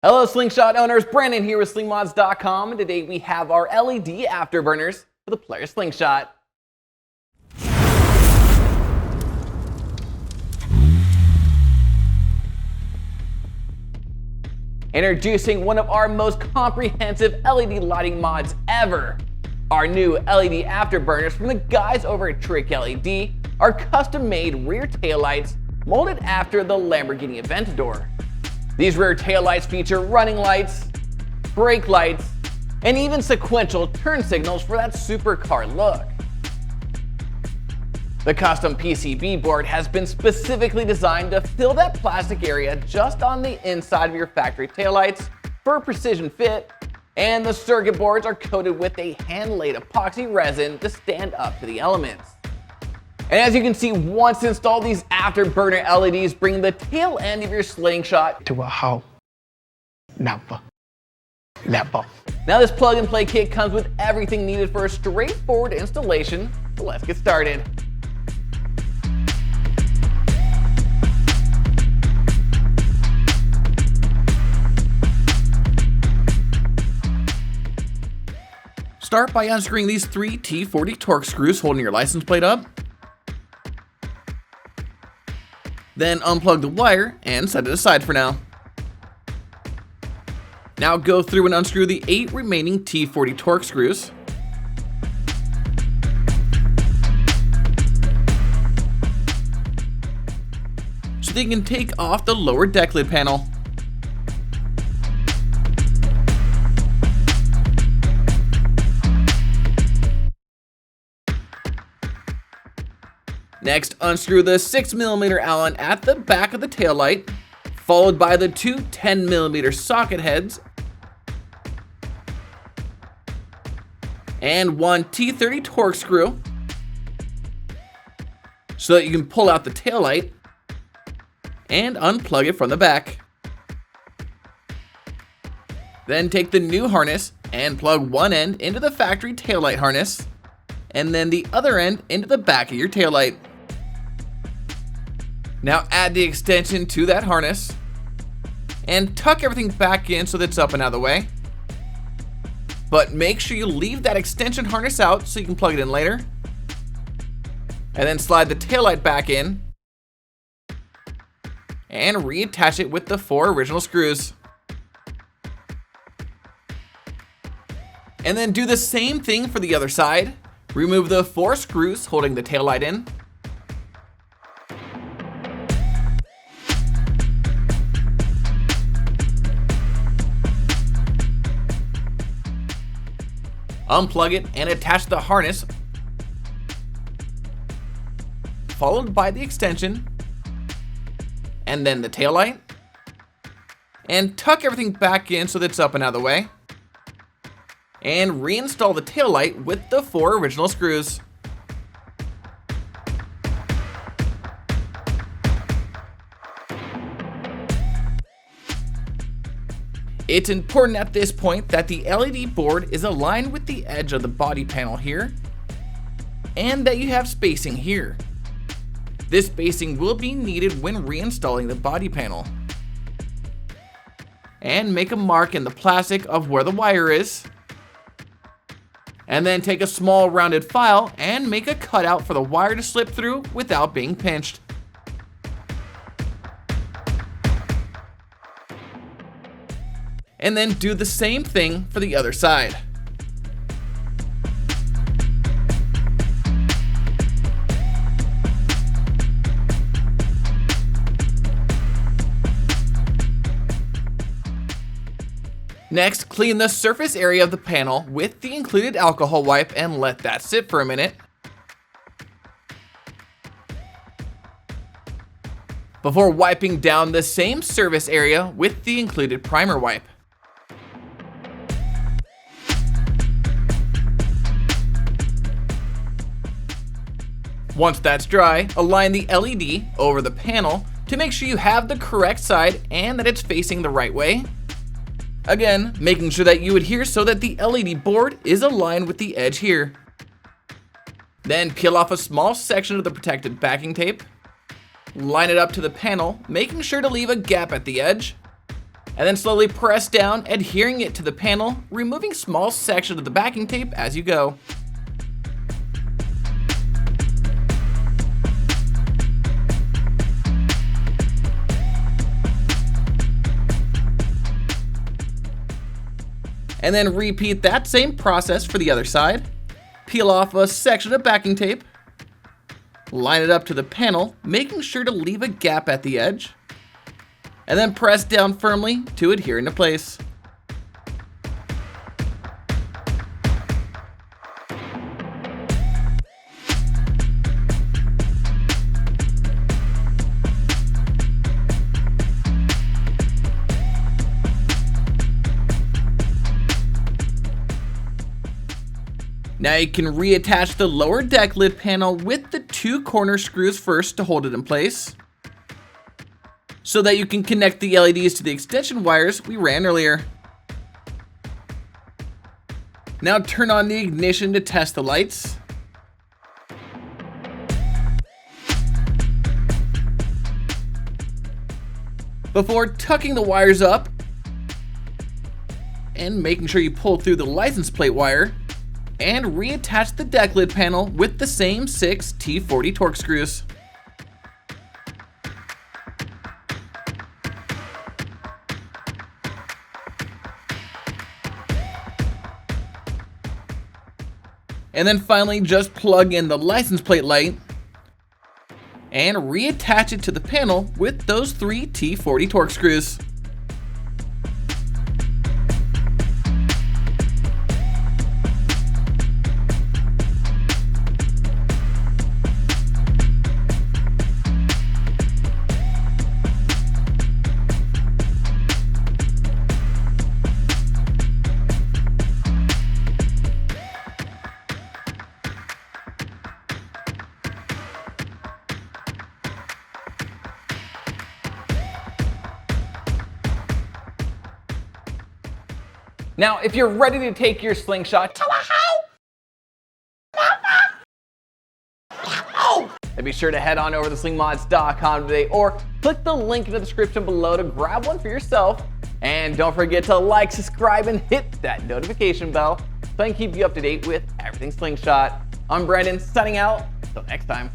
Hello Slingshot owners, Brandon here with Slingmods.com, and today we have our LED Afterburners for the Polaris Slingshot. Introducing one of our most comprehensive LED lighting mods ever. Our new LED Afterburners from the guys over at TricLED are custom-made rear taillights molded after the Lamborghini Aventador. These rear taillights feature running lights, brake lights, and even sequential turn signals for that supercar look. The custom PCB board has been specifically designed to fill that plastic area just on the inside of your factory taillights for a precision fit, and the circuit boards are coated with a hand-laid epoxy resin to stand up to the elements. And as you can see, once installed, these Afterburner LEDs bring the tail end of your Slingshot to a halt. Never. Never. Now this plug-and-play kit comes with everything needed for a straightforward installation, so let's get started. Start by unscrewing these 3 T40 Torx screws holding your license plate up. Then unplug the wire and set it aside for now. Now go through and unscrew the 8 remaining T40 Torx screws. So that you can take off the lower deck lid panel. Next, unscrew the 6mm Allen at the back of the taillight, followed by the 2 10mm socket heads, and 1 T30 Torx screw, so that you can pull out the taillight and unplug it from the back. Then take the new harness and plug one end into the factory taillight harness, and then the other end into the back of your taillight. Now add the extension to that harness and tuck everything back in so that it's up and out of the way. But make sure you leave that extension harness out so you can plug it in later. And then slide the taillight back in and reattach it with the 4 original screws. And then do the same thing for the other side. Remove the 4 screws holding the taillight in. Unplug it and attach the harness, followed by the extension, and then the taillight, and tuck everything back in so that it's up and out of the way, and reinstall the taillight with the 4 original screws. It's important at this point that the LED board is aligned with the edge of the body panel here, and that you have spacing here. This spacing will be needed when reinstalling the body panel. And make a mark in the plastic of where the wire is. And then take a small rounded file and make a cutout for the wire to slip through without being pinched. And then do the same thing for the other side. Next, clean the surface area of the panel with the included alcohol wipe and let that sit for a minute. Before wiping down the same surface area with the included primer wipe. Once that's dry, align the LED over the panel to make sure you have the correct side and that it's facing the right way. Again, making sure that you adhere so that the LED board is aligned with the edge here. Then peel off a small section of the protected backing tape. Line it up to the panel, making sure to leave a gap at the edge. and then slowly press down, adhering it to the panel, removing small sections of the backing tape as you go. And then repeat that same process for the other side. Peel off a section of backing tape, line it up to the panel, making sure to leave a gap at the edge, and then press down firmly to adhere into place. Now you can reattach the lower deck lid panel with the 2 corner screws first to hold it in place, so that you can connect the LEDs to the extension wires we ran earlier. Now turn on the ignition to test the lights. Before tucking the wires up and making sure you pull through the license plate wire, and reattach the deck lid panel with the same 6 T40 Torx screws. And then finally just plug in the license plate light and reattach it to the panel with those 3 T40 Torx screws. Now, if you're ready to take your Slingshot to then be sure to head on over to slingmods.com today, or click the link in the description below to grab one for yourself. And don't forget to like, subscribe, and hit that notification bell so I can keep you up to date with everything Slingshot. I'm Brandon, signing out. Until next time.